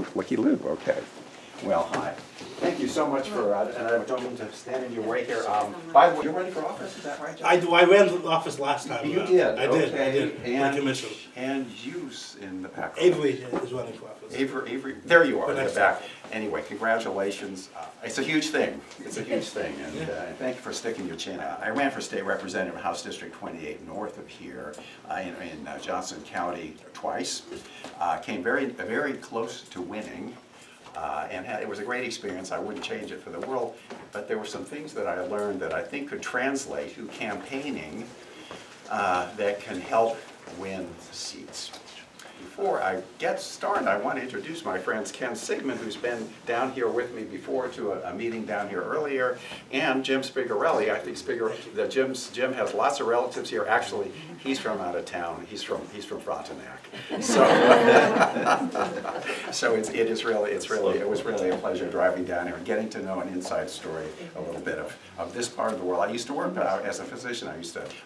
Whew, looky loo, okay. Well, hi. Thank you so much for, and I don't mean to stand in your way here. By the way, you're running for office, is that right, John? I do. I ran the office last time. You did? I did. Okay. I did. And, My commission. and use in the back. Avery is running for office. Avery, there you are, But in the next back. time. Anyway, congratulations. It's a huge thing. It's a huge thing, and thank you for sticking your chin out. I ran for state representative in House District 28 north of here in Johnson County twice. Came very close to winning. It was a great experience. I wouldn't change it for the world, but there were some things that I learned that I think could translate to campaigning that can help win seats. Before I get started, I want to introduce my friends Ken Sigmund, who's been down here with me before to a meeting down here earlier, and Jim Spigarelli. I think Jim has lots of relatives here. Actually, he's from out of town. He's from Frontenac. So, so it was really a pleasure driving down here and getting to know an inside story, a little bit of this part of the world. I used to work as a physician. I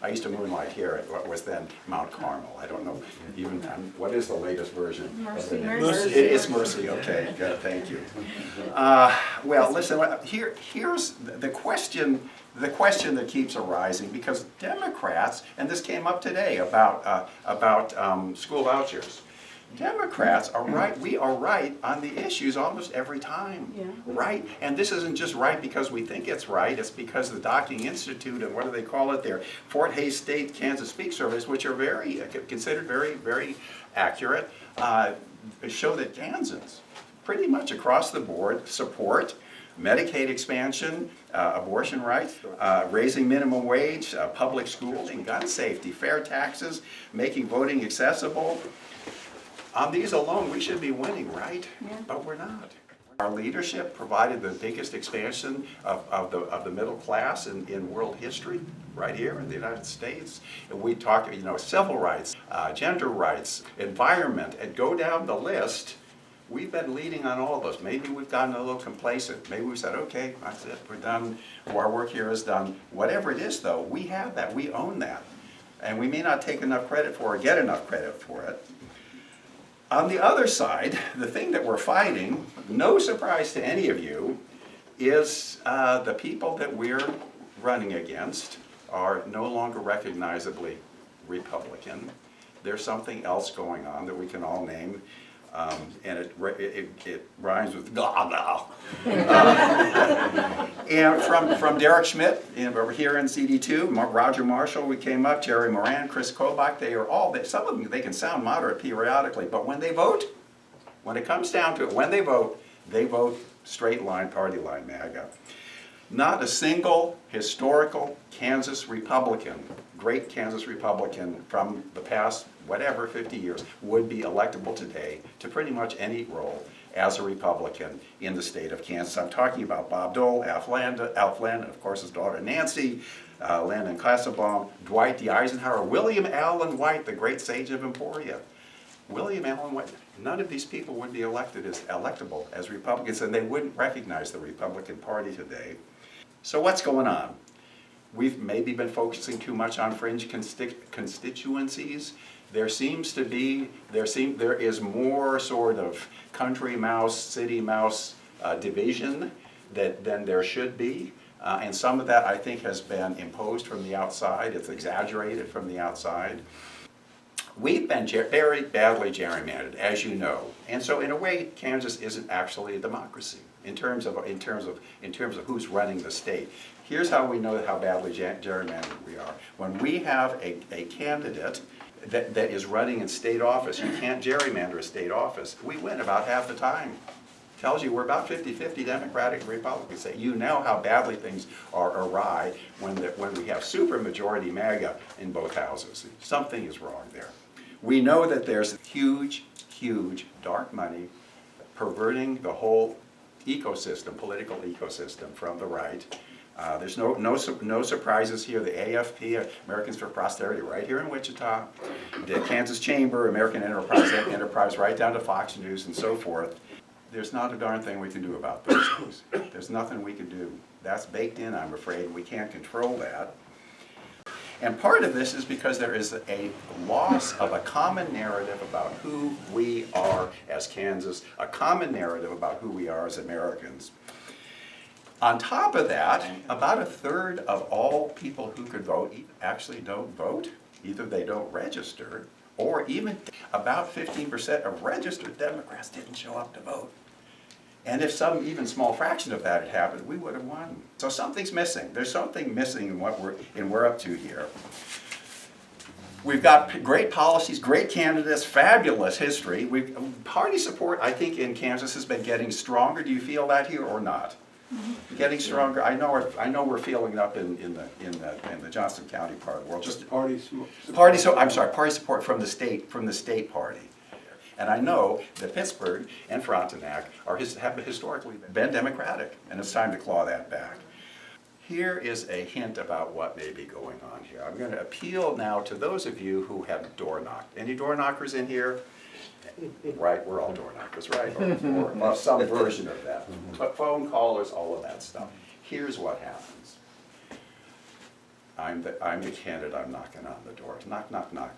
used to moonlight here at what was then Mount Carmel. I don't know even what is the latest version? Mercy. It's Mercy. Okay, good. Thank you. Well, listen. Here's the question. The question that keeps arising, because Democrats, and this came up today about school vouchers. Democrats are right. We are right on the issues almost every time. Yeah. Right, and this isn't just right because we think it's right. It's because the Docking Institute and what do they call it there, Fort Hays State Kansas Speak Surveys, which are considered very accurate, show that Kansans pretty much across the board support Medicaid expansion, abortion rights, raising minimum wage, public schooling, gun safety, fair taxes, making voting accessible. On these alone, we should be winning, right? Yeah. But we're not. Our leadership provided the biggest expansion of the middle class in world history, right here in the United States. And we talk, civil rights, gender rights, environment, and go down the list. We've been leading on all of those. Maybe we've gotten a little complacent. Maybe we've said, okay, that's it, we're done. Our work here is done. Whatever it is, though, we have that. We own that. And we may not take enough credit for it or get enough credit for it. On the other side, the thing that we're fighting, no surprise to any of you, is the people that we're running against are no longer recognizably Republican. There's something else going on that we can all name. And it rhymes with gaga. And from Derek Schmidt over here in CD2, Roger Marshall, we came up, Jerry Moran, Chris Kobach, they are all, some of them, they can sound moderate periodically, but when they vote, when it comes down to it, when they vote straight line, party line, MAGA. Not a single historical Kansas Republican, great Kansas Republican from the past, whatever, 50 years, would be electable today to pretty much any role as a Republican in the state of Kansas. I'm talking about Bob Dole, Alf Landon, of course his daughter Nancy, Landon Kassebaum, Dwight D. Eisenhower, William Allen White, the great sage of Emporia. William Allen White, none of these people would be electable as Republicans, and they wouldn't recognize the Republican Party today. So what's going on? We've maybe been focusing too much on fringe constituencies. There is more sort of country mouse, city mouse division than there should be. And some of that, I think, has been imposed from the outside. It's exaggerated from the outside. We've been very badly gerrymandered, as you know. And so in a way, Kansas isn't actually a democracy in terms of who's running the state. Here's how we know how badly gerrymandered we are. When we have a candidate that is running in state office, you can't gerrymander a state office. We win about half the time. Tells you we're about 50-50 Democratic and Republican. So you know how badly things are awry when we have supermajority MAGA in both houses. Something is wrong there. We know that there's huge dark money perverting the whole ecosystem, political ecosystem from the right. There's no surprises here. The AFP, Americans for Prosperity, right here in Wichita, the Kansas Chamber, American Enterprise, right down to Fox News and so forth. There's not a darn thing we can do about those things. There's nothing we can do. That's baked in, I'm afraid. We can't control that. And part of this is because there is a loss of a common narrative about who we are as Kansas, a common narrative about who we are as Americans. On top of that, about a third of all people who could vote actually don't vote. Either they don't register, or even about 15% of registered Democrats didn't show up to vote. And if some even small fraction of that had happened, we would have won. So something's missing. There's something missing in what we're up to here. We've got great policies, great candidates, fabulous history. Party support, I think, in Kansas has been getting stronger. Do you feel that here or not? Getting stronger. I know we're feeling it up in the Johnston County part of the world. Just party support from the state party. And I know that Pittsburgh and Frontenac have historically been Democratic, and it's time to claw that back. Here is a hint about what may be going on here. I'm going to appeal now to those of you who have door knocked. Any door knockers in here? Right, we're all door knockers, right? Or some version of that. But phone callers, all of that stuff. Here's what happens. I'm the candidate, I'm knocking on the door. Knock, knock, knock.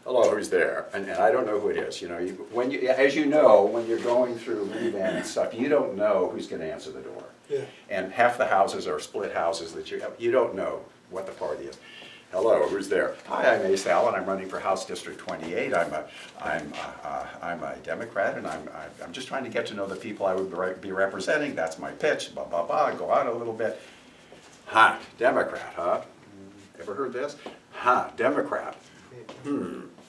Hello, who's there? And I don't know who it is. You know, as you know, when you're going through minivan and stuff, you don't know who's going to answer the door. Yeah. And half the houses are split houses that you don't know what the party is. Hello, who's there? Hi, I'm Ace Allen. I'm running for House District 28. I'm a Democrat, and I'm just trying to get to know the people I would be representing. That's my pitch. Blah blah blah. Go out a little bit. Huh? Democrat? Huh? Ever heard this? Huh? Democrat?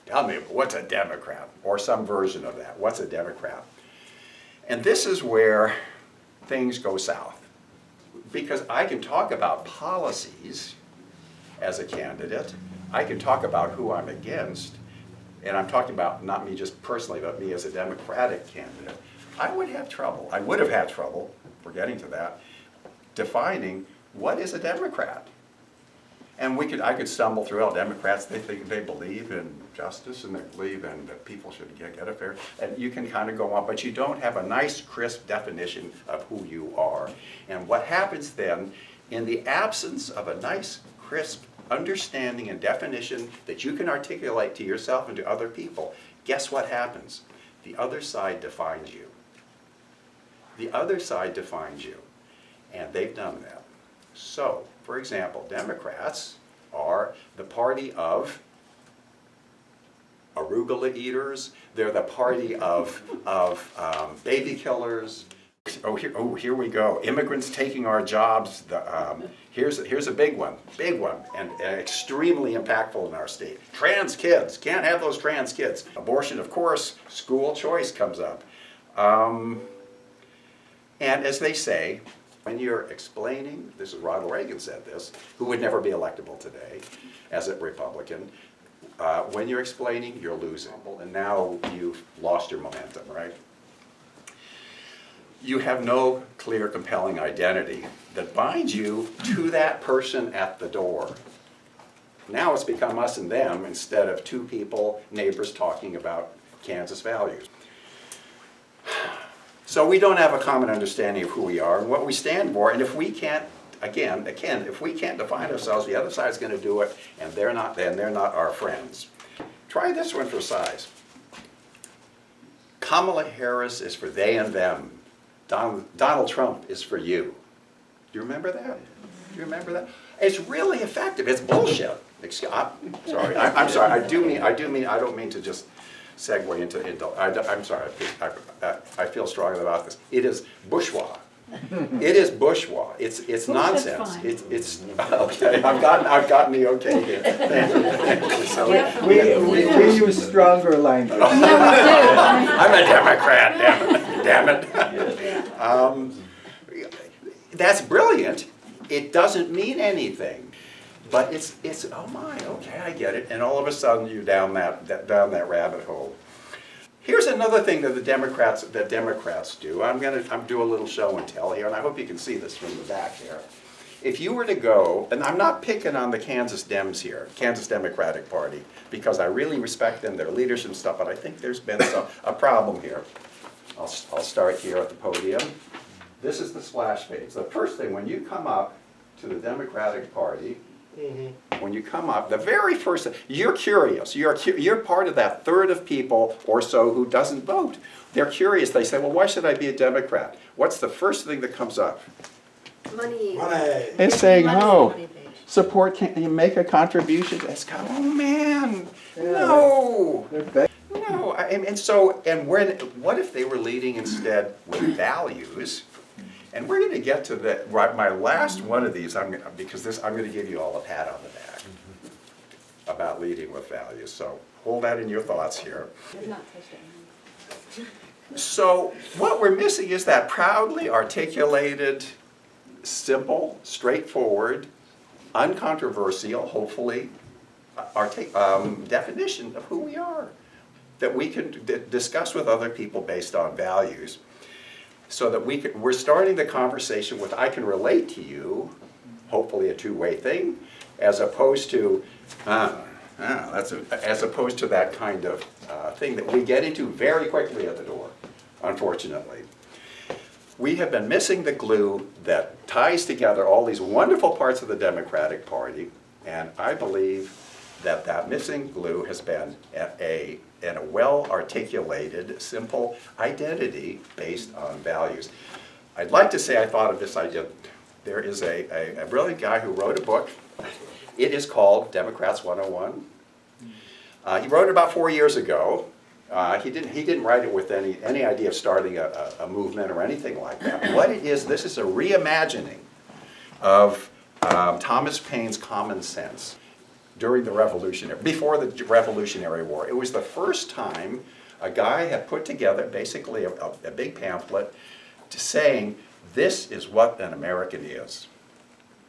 Tell me, what's a Democrat? Or some version of that. What's a Democrat? And this is where things go south, because I can talk about policies as a candidate. I can talk about who I'm against, and I'm talking about not me just personally, but me as a Democratic candidate. I would have had trouble, we're getting to that, defining what is a Democrat. And I could stumble through all Democrats. They believe in justice, and they believe in that people should get a fair. And you can kind of go on, but you don't have a nice, crisp definition of who you are. And what happens then, in the absence of a nice, crisp understanding and definition that you can articulate to yourself and to other people, guess what happens? The other side defines you. The other side defines you, and they've done that. So, for example, Democrats are the party of arugula eaters. They're the party of baby killers. Here we go. Immigrants taking our jobs. Here's a big one, and extremely impactful in our state. Trans kids, can't have those trans kids. Abortion, of course. School choice comes up. And as they say, when you're explaining, this is Ronald Reagan said this, who would never be electable today as a Republican, when you're explaining, you're losing. And now you've lost your momentum, right? You have no clear, compelling identity that binds you to that person at the door. Now it's become us and them instead of two people, neighbors talking about Kansas values. So we don't have a common understanding of who we are and what we stand for, and if we can't, again, if we can't define ourselves, the other side's going to do it, and they're not our friends. Try this one for size. Kamala Harris is for they and them. Donald Trump is for you. Do you remember that? Do you remember that? It's really effective. It's bullshit. Sorry. I'm sorry. I don't mean to just segue into I'm sorry. I feel strongly about this. It is bourgeois. It is bourgeois. It's nonsense. It's okay. I've gotten the okay here. Thank you. So we use stronger language. I'm a Democrat. Damn it. That's brilliant. It doesn't mean anything, but it's oh my, okay, I get it. And all of a sudden you're down that rabbit hole. Here's another thing that Democrats do. I'm do a little show and tell here, and I hope you can see this from the back here. If you were to go, and I'm not picking on the Kansas Dems here, Kansas Democratic Party, because I really respect them, their leadership and stuff, but I think there's been a problem here. I'll start here at the podium. This is the splash page. The first thing, when you come up to the Democratic Party, When you come up, the very first, you're curious. You're part of that third of people or so who doesn't vote. They're curious. They say, well, why should I be a Democrat? What's the first thing that comes up? Money. Money. They're saying, Money. oh, Money based. support, can you make a contribution? It's kind of, oh man, no. They're big. No, what if they were leading instead with values? And we're going to get to that. Right, my last one of these, I'm going to give you all a pat on the back about leading with values. So hold that in your thoughts here. I've not touched it. So what we're missing is that proudly articulated, simple, straightforward, uncontroversial, hopefully, definition of who we are that we can discuss with other people based on values, so that we're starting the conversation with I can relate to you, hopefully a two-way thing, as opposed to as opposed to that kind of thing that we get into very quickly at the door, unfortunately. We have been missing the glue that ties together all these wonderful parts of the Democratic Party, and I believe that that missing glue has been in a well-articulated, simple identity based on values. I'd like to say I thought of this idea. There is a brilliant guy who wrote a book. It is called Democrats 101. He wrote it about 4 years ago. He didn't write it with any idea of starting a movement or anything like that. What it is, this is a reimagining of Thomas Paine's common sense during the before the Revolutionary War. It was the first time a guy had put together basically a big pamphlet saying, this is what an American is.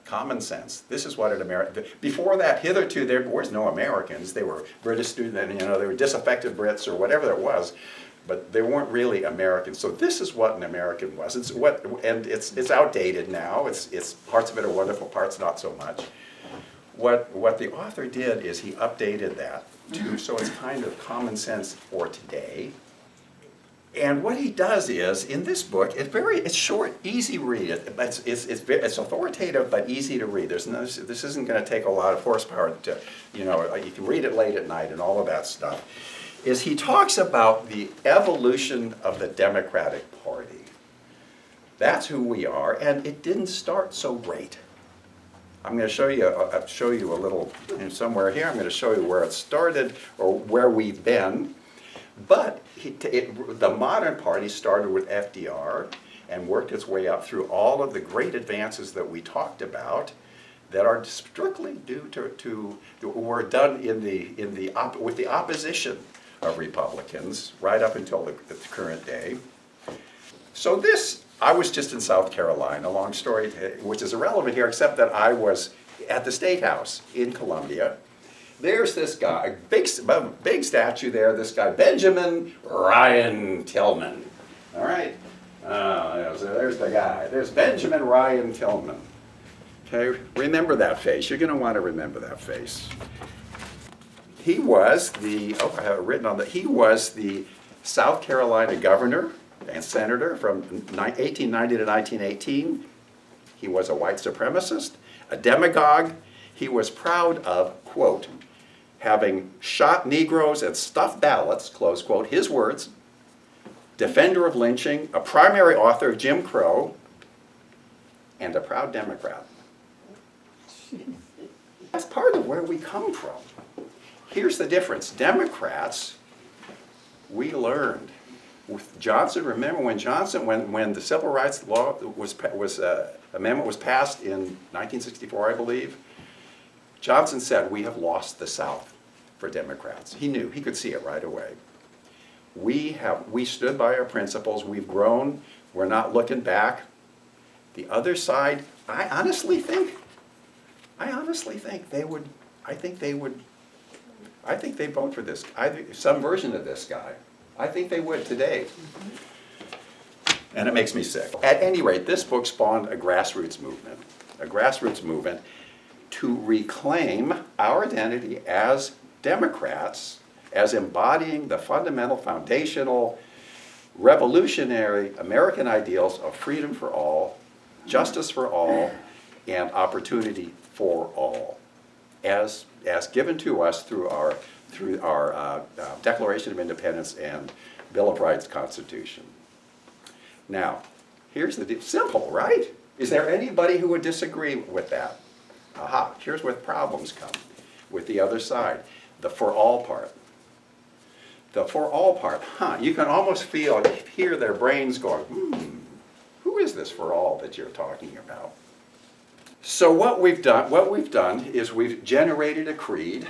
Common sense. This is what an American. Before that, hitherto, there was no Americans. They were British students, they were disaffected Brits or whatever it was, but they weren't really Americans. So this is what an American was. It's outdated now. It's parts of it are wonderful, parts not so much. What the author did is he updated that so it's kind of common sense for today. And what he does is, in this book, it's short, easy read. It's authoritative but easy to read. This isn't going to take a lot of horsepower to, you can read it late at night and all of that stuff. Is he talks about the evolution of the Democratic Party. That's who we are, and it didn't start so great. I'm going to show you a little, somewhere here, I'm going to show you where it started or where we've been. But the modern party started with FDR and worked its way up through all of the great advances that we talked about that are strictly due to were done with the opposition of Republicans right up until the current day. So I was just in South Carolina, long story, which is irrelevant here, except that I was at the State House in Columbia. There's this guy, a big statue there, this guy, Benjamin Ryan Tillman. All right? So there's the guy. There's Benjamin Ryan Tillman. Okay, remember that face. You're going to want to remember that face. He was I have it written on he was the South Carolina governor and senator from 1890 to 1918. He was a white supremacist, a demagogue. He was proud of, quote, having shot Negroes and stuffed ballots, close quote, his words, defender of lynching, a primary author of Jim Crow, and a proud Democrat. That's part of where we come from. Here's the difference. Democrats, we learned. With Johnson, remember when the Civil Rights Law amendment was passed in 1964, I believe, Johnson said, we have lost the South for Democrats. He knew, he could see it right away. We stood by our principles, we've grown, we're not looking back. The other side, I honestly think they'd vote for this, some version of this guy. I think they would today. And it makes me sick. At any rate, this book spawned a grassroots movement to reclaim our identity as Democrats, as embodying the fundamental, foundational, revolutionary American ideals of freedom for all, justice for all, and opportunity for all. as given to us through our Declaration of Independence and Bill of Rights Constitution. Now, here's the simple, right? Is there anybody who would disagree with that? Aha, here's where problems come with the other side, the for all part. The for all part, you can almost hear their brains going, who is this for all that you're talking about? So what we've done is we've generated a creed.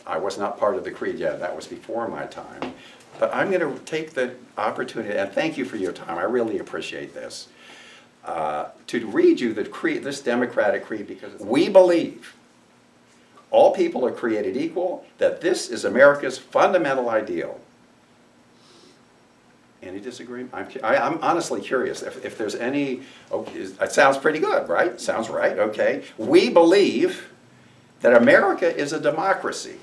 I was not part of the creed yet, that was before my time. But I'm going to take the opportunity, and thank you for your time, I really appreciate this, to read you the creed, this democratic creed, because we believe all people are created equal, that this is America's fundamental ideal. Any disagreement? I'm honestly curious if there's any, it sounds pretty good, right? Sounds right, okay. We believe that America is a democracy,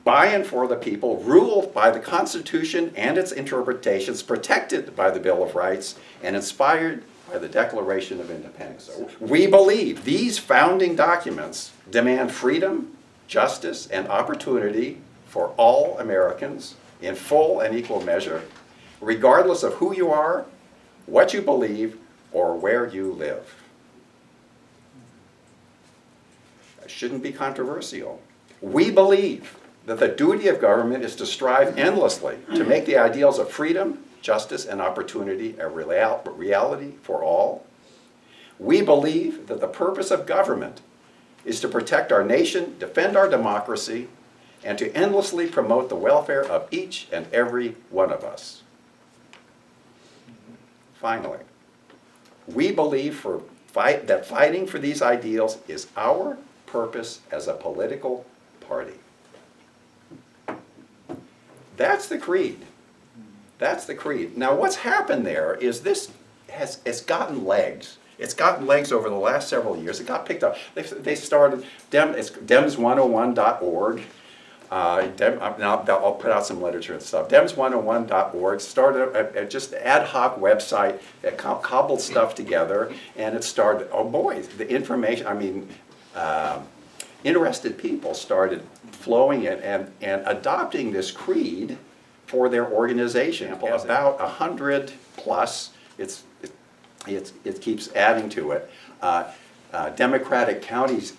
by and for the people, ruled by the Constitution and its interpretations, protected by the Bill of Rights, and inspired by the Declaration of Independence. So we believe these founding documents demand freedom, justice, and opportunity for all Americans in full and equal measure, regardless of who you are, what you believe, or where you live. That shouldn't be controversial. We believe that the duty of government is to strive endlessly to make the ideals of freedom, justice, and opportunity a reality for all. We believe that the purpose of government is to protect our nation, defend our democracy, and to endlessly promote the welfare of each and every one of us. Finally, we believe that fighting for these ideals is our purpose as a political party. That's the creed. That's the creed. Now what's happened there is it's gotten legs. It's gotten legs over the last several years. It got picked up. They started, it's Dems101.org. Now I'll put out some literature and stuff. Dems101.org started just an ad hoc website that cobbled stuff together, and it started, oh boy, the information, interested people started flowing in and adopting this creed for their organization. About 100 plus, it keeps adding to it. Democratic counties,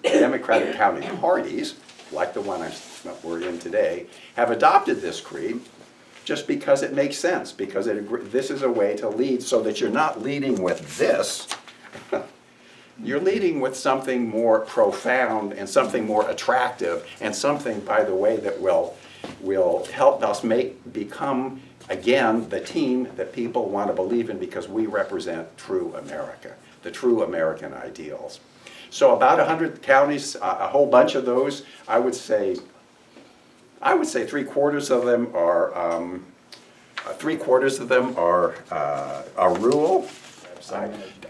Democratic county parties, like the one we're in today, have adopted this creed just because it makes sense, because this is a way to lead so that you're not leading with this. You're leading with something more profound and something more attractive and something, by the way, that will help us become, again, the team that people want to believe in, because we represent true America, the true American ideals. So about 100 counties, a whole bunch of those, I would say 3/4 of them are rural.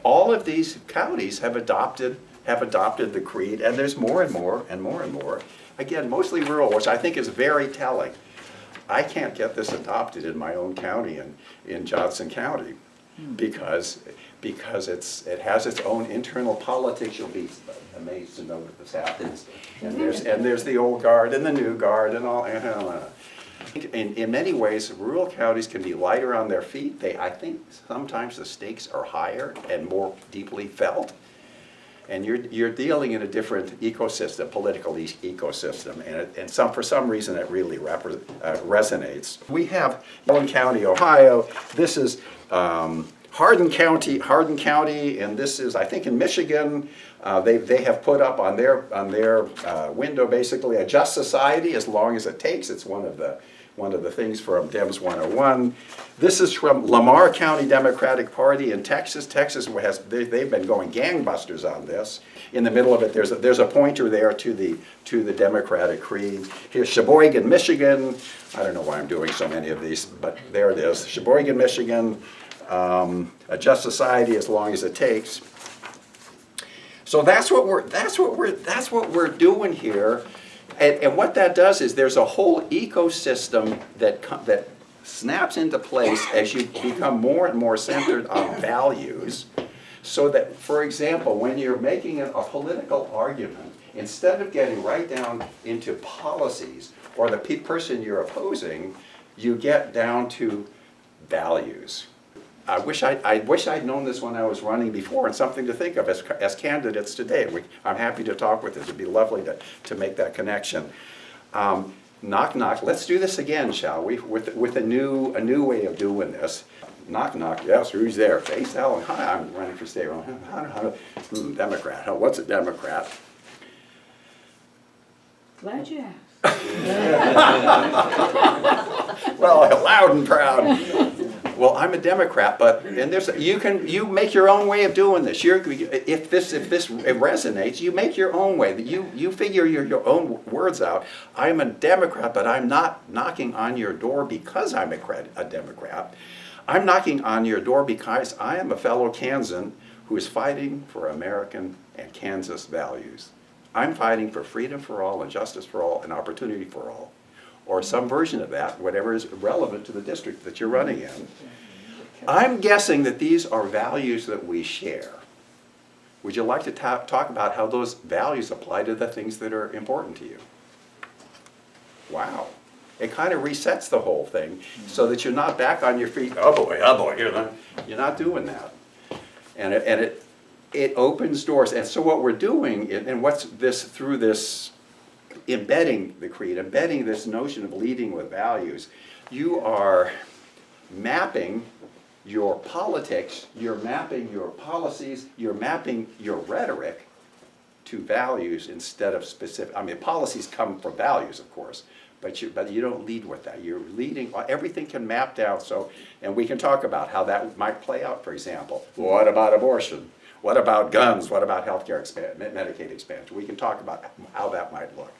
All of these counties have adopted the creed, and there's more and more and more and more. Again, mostly rural, which I think is very telling. I can't get this adopted in my own county, in Johnson County, because it has its own internal politics. You'll be amazed to know that this happens. And there's the old guard and the new guard and all. In many ways, rural counties can be lighter on their feet. I think sometimes the stakes are higher and more deeply felt. And you're dealing in a different ecosystem, political ecosystem, and for some reason it really resonates. We have Allen County, Ohio. This is Hardin County, and this is, I think, in Michigan. They have put up on their window basically a just society as long as it takes. It's one of the things from Dems101. This is from Lamar County Democratic Party in Texas. They've been going gangbusters on this. In the middle of it, there's a pointer there to the Democratic Creed. Here's Sheboygan, Michigan. I don't know why I'm doing so many of these, but there it is. Sheboygan, Michigan. A just society as long as it takes. So that's what we're doing here, and what that does is there's a whole ecosystem that snaps into place as you become more and more centered on values. So that, for example, when you're making a political argument, instead of getting right down into policies or the person you're opposing, you get down to values. I wish I'd known this when I was running before, and something to think of as candidates today. I'm happy to talk with this. It'd be lovely to make that connection. Knock, knock. Let's do this again, shall we? With a new way of doing this. Knock, knock. Yes, who's there? Face Allen. Hi, I'm running for state. Democrat. Oh, what's a Democrat? Glad you asked. Well, loud and proud. Well, I'm a Democrat, but you make your own way of doing this. If this resonates, you make your own way. You figure your own words out. I'm a Democrat, but I'm not knocking on your door because I'm a Democrat. I'm knocking on your door because I am a fellow Kansan who is fighting for American and Kansas values. I'm fighting for freedom for all and justice for all and opportunity for all, or some version of that, whatever is relevant to the district that you're running in. I'm guessing that these are values that we share. Would you like to talk about how those values apply to the things that are important to you? Wow. It kind of resets the whole thing so that you're not back on your feet, oh boy, you're not doing that. And it opens doors. And so what we're doing, and what's this, through this embedding the creed, embedding this notion of leading with values, you are mapping your politics, you're mapping your policies, you're mapping your rhetoric to values instead of specific. I mean, policies come from values, of course, but you don't lead with that. You're leading, everything can map down. So, and we can talk about how that might play out, for example. What about abortion? What about guns? What about healthcare Medicaid expansion? We can talk about how that might look.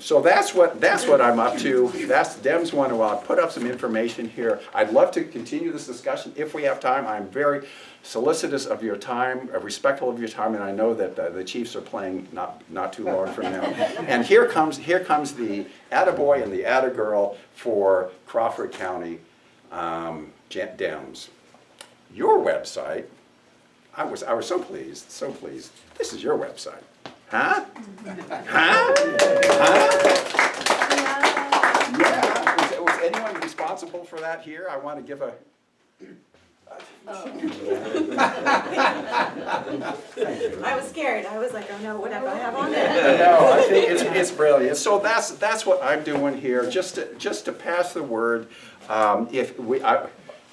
So that's what I'm up to. That's Dems101. I'll put up some information here. I'd love to continue this discussion if we have time. I'm very solicitous of your time, respectful of your time, and I know that the Chiefs are playing not too long from now. And here comes the attaboy and the attagirl for Crawford County Dems. Your website. I was so pleased, so pleased. This is your website. Huh? Huh? Yeah. Was anyone responsible for that here? I want to give a... I was scared. I was like, oh no, what do I have on there? No, I think it's brilliant. So that's what I'm doing here, just to pass the word.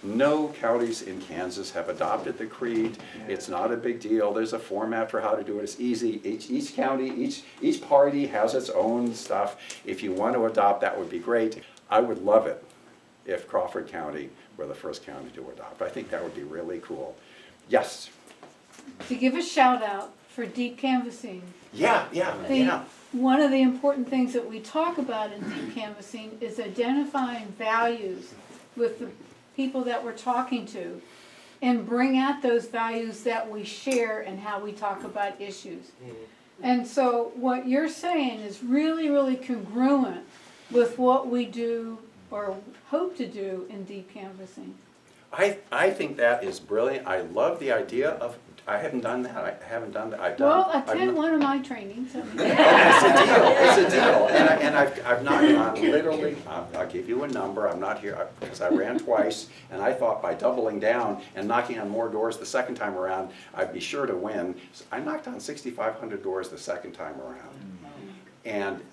No counties in Kansas have adopted the creed. It's not a big deal. There's a format for how to do it. It's easy. Each county, each party has its own stuff. If you want to adopt, that would be great. I would love it if Crawford County were the first county to adopt. I think that would be really cool. Yes? To give a shout out for deep canvassing. Yeah. One of the important things that we talk about in deep canvassing is identifying values with the people that we're talking to and bring out those values that we share and how we talk about issues. And so what you're saying is really, really congruent with what we do or hope to do in deep canvassing. I think that is brilliant. I love the idea of, I haven't done that. Well, attend one of my trainings. It's a deal. And I've knocked on literally, I'll give you a number, I'm not here, because I ran twice, and I thought by doubling down and knocking on more doors the second time around, I'd be sure to win. So I knocked on 6,500 doors the second time around. And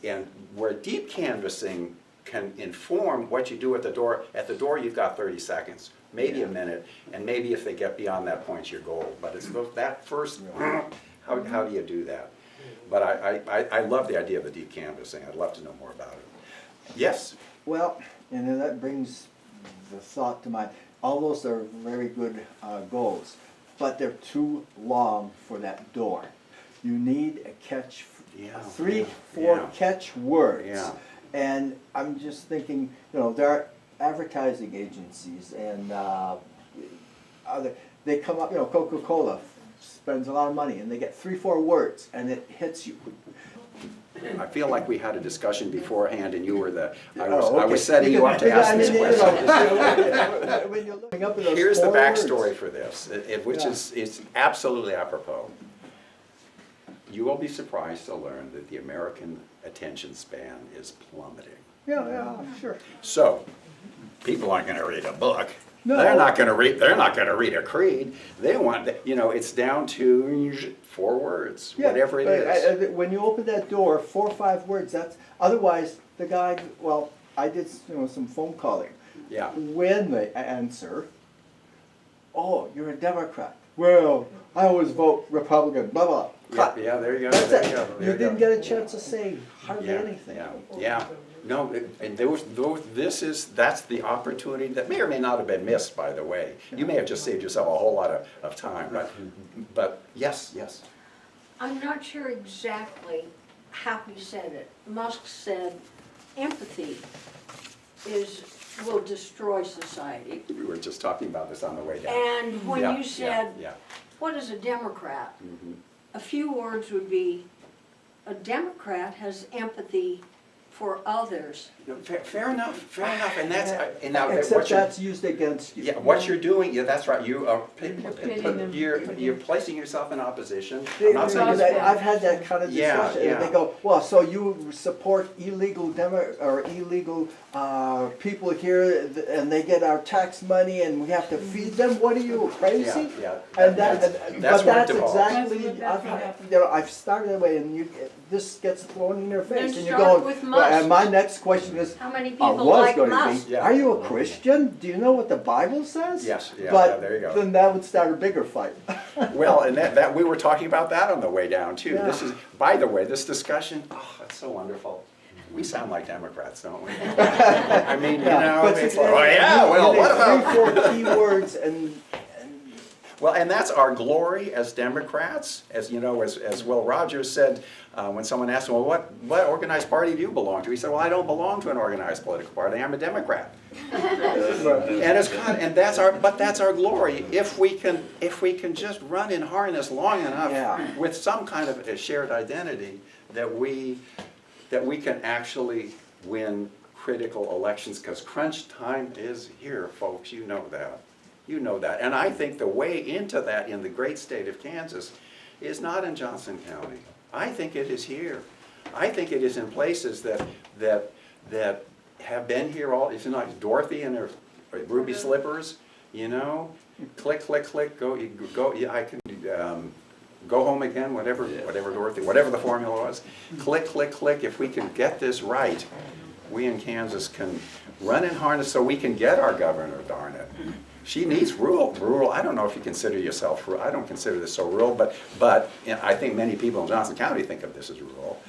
where deep canvassing can inform what you do at the door you've got 30 seconds. Maybe a minute, and maybe if they get beyond that point, you're gold. But it's that first, how do you do that? But I love the idea of the deep canvassing. I'd love to know more about it. Yes? Well, and then that brings the thought to mind. All those are very good goals, but they're too long for that door. You need a catch, 3-4 catch words. Yeah. And I'm just thinking, there are advertising agencies and they come up, Coca-Cola spends a lot of money and they get 3-4 words and it hits you. I feel like we had a discussion beforehand and you were I Oh, was okay. setting you up to Because, ask I this mean, question. when you're looking up at those Here's the 4 words. backstory for this, which Yeah. is absolutely apropos. You will be surprised to learn that the American attention span is plummeting. Yeah, sure. So, people aren't gonna read a book. No. They're not gonna read a creed. They want, it's down to 4 words, Yeah, whatever it but, is. when you open that door, 4 or 5 words, otherwise, the guy, well, I did, some phone calling. Yeah, When they answer, oh, you're a Democrat. Well, I always vote Republican, blah, blah. Cut. yeah, there you go, That's there it. you go. You there didn't go. get a chance to say hardly Yeah, anything. Yeah. No, and that's the opportunity that may or may not have been missed, by the way. You may have just saved yourself a whole lot of time, but yes. I'm not sure exactly how he said it. Musk said empathy will destroy society. We were just talking about this on the way down. And when Yeah, you said, yeah. what is a Democrat? Mhm. A few words would be, a Democrat has empathy for others. No, fair enough, and that's, and now Except what you're, that's used against you. yeah, what you're doing, yeah, that's right, you are, Pitting them. you're placing yourself in opposition. I'm not saying Because it's- I've had that kind of Yeah, discussion, and yeah. they go, well, so you support illegal people here, and they get our tax money, and we have to feed them, what are you, crazy? Yeah. And That's but what that's devolves. exactly, That's what happened. I've started that way, and this gets thrown in their face, Then and you're start going, with well, and Musk. my next question is, How many I people was like going to Musk? be, Yeah. are you a Christian? Do you know what the Bible says? Yes, yeah, But there you go. then that would start a bigger fight. Well, and that we were talking about that on the way down too. Yeah. This is, by the way, this discussion, it's so wonderful. We sound like Democrats, don't we? I mean, But it's see, like, oh yeah, well, what about? 3, 4 key words and Well, and that's our glory as Democrats, as Will Rogers said, when someone asked him, well, what organized party do you belong to? He said, well, I don't belong to an organized political party, I'm a Democrat. And that's our glory, if we can just run in harness long enough Yeah. with some kind of a shared identity that we can actually win critical elections, because crunch time is here, folks, you know that. You know that. And I think the way into that in the great state of Kansas is not in Johnson County. I think it is here. I think it is in places that have been here all, it's like Dorothy and her ruby slippers, click, click, click, go, yeah, I can, go home again, whatever Dorothy, whatever the formula was. Click, click, click, if we can get this right, we in Kansas can run in harness so we can get our governor, darn it. She needs rural, I don't know if you consider yourself rural, I don't consider this so rural, but I think many people in Johnson County think of this as rural.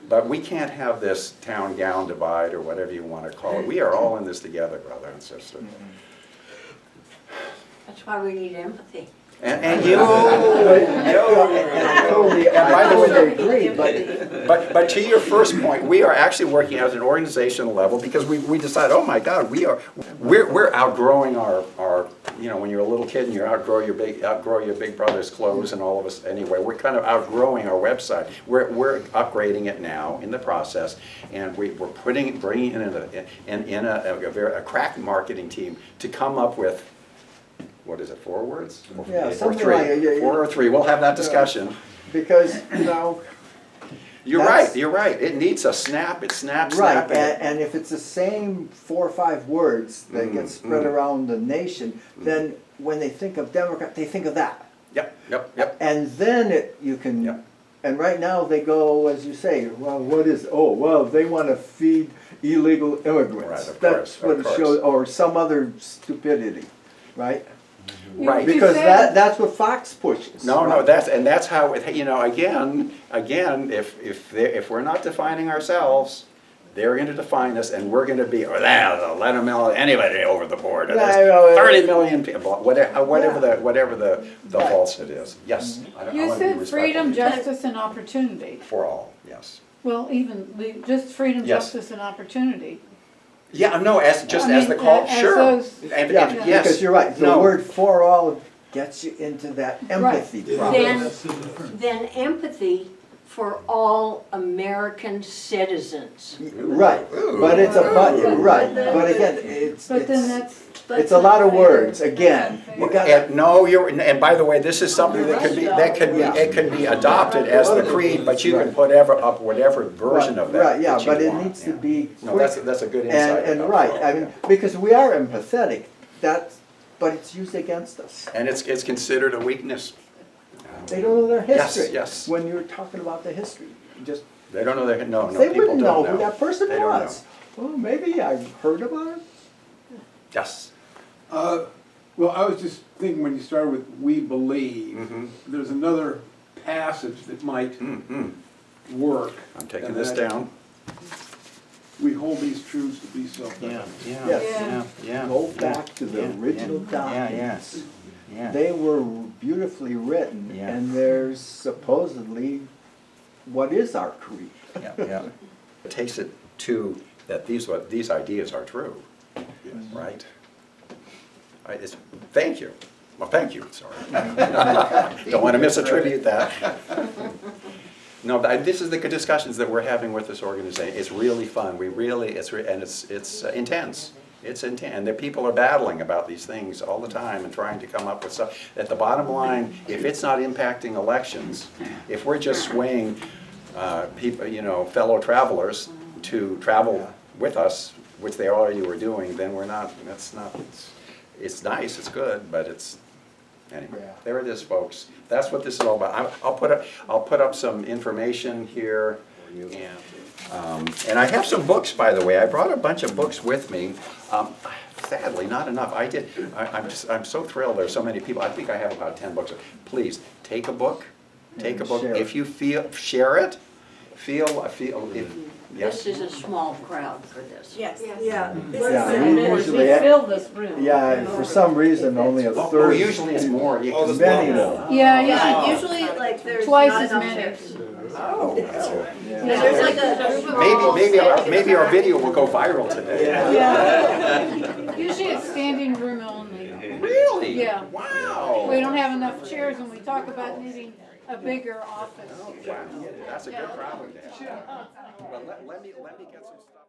But we can't have this town-gown divide or whatever you want to call it. We are all in this together, brother and sister. That's why we need empathy. And you, I totally agree, but to your first point, we are actually working at an organizational level because we decided, oh my God, we're outgrowing our when you're a little kid and you outgrow your big brother's clothes, and all of us anyway, we're kind of outgrowing our website. We're upgrading it now in the process, and we're bringing in a crack marketing team to come up with, what is it, 4 words? Yeah, Or something 3. like it. 4 or 3, we'll have that discussion. because, You're That's- right, it needs a snap, it snaps, right, snap. and if it's the same 4 or 5 words that get spread around the nation, then when they think of Democrat, they think of that. Yep. And then you can, Yep. and right now they go, as you say, well, what is, they want to feed illegal immigrants. Right, of That's course, what of it course. shows, or some other stupidity, right? Right. You Because said- that's what Fox pushes. No, right? that's how, again, if we're not defining ourselves, they're going to define us, and we're going to be, let them anybody over the board. And Yeah, there's I know, 30 million people, whatever Yeah. the falsehood is. Yes. I You wanna be said freedom, respectful. justice, and opportunity. For all, yes. Well, just freedom, Yes. justice, and opportunity. Yeah, no, as I the mean, call, as sure. those- And Yeah, yes. because you're right, the No. word for all gets you into that empathy problem. Then empathy for all American citizens. Right, but it's a, right, but again, But then it's a lot of words, again, you gotta, And no, and by the way, this is something that it can be adopted as the creed, but you can put up whatever version of that right, yeah, that you but it want, needs to yeah. be No, quick. that's a good insight. And about right, it. I mean, because we are empathetic, but it's used against us. And it's considered a weakness. They don't know their Yes, history. yes. When you're talking about the history, just, They don't know no, they people wouldn't don't know who that person They don't know. was. Oh, maybe I've heard about it. Yes. Well, I was just thinking when you started with "we believe," Mhm. there's another passage that might Mhm. work. I'm taking and this that down. We hold these truths to be self-evident. Yes. Go back to the original documents. They were beautifully written, Yeah. and there's supposedly, what is our creed? It takes it to that these ideas are true, right? Thank you. Well, thank you, sorry. Don't want to misattribute that. No, this is the good discussions that we're having with this organization. It's really fun. It's intense. It's intense, and the people are battling about these things all the time and trying to come up with stuff. At the bottom line, if it's not impacting elections, if we're just swaying people, fellow travelers to travel with us, which they already were doing, then we're not. It's nice. It's good, but it's. Anyway, Yeah. there it is, folks. That's what this is all about. I'll put up some information here, and I have some books, by the way. I brought a bunch of books with me. Sadly, not enough. I'm so thrilled. There's so many people. I think I have about 10 books. Please take a book. Take a book. Share it. If you share it. If yes. This is a small crowd for this. Yes. Yeah. Yeah, We usually, fill this room. yeah, for some reason, only a Oh, third. usually it's more. Oh, this Many one. of them. Yeah, Yeah, yeah. usually like there's Twice not as enough many. chairs. Oh, Yeah. There's like a small maybe our video will go viral today. Yeah. Usually it's standing room only. Really? Yeah. Wow. We don't have enough chairs and we talk about needing a bigger office. Wow, that's a good problem to have. Well, let me get some stuff.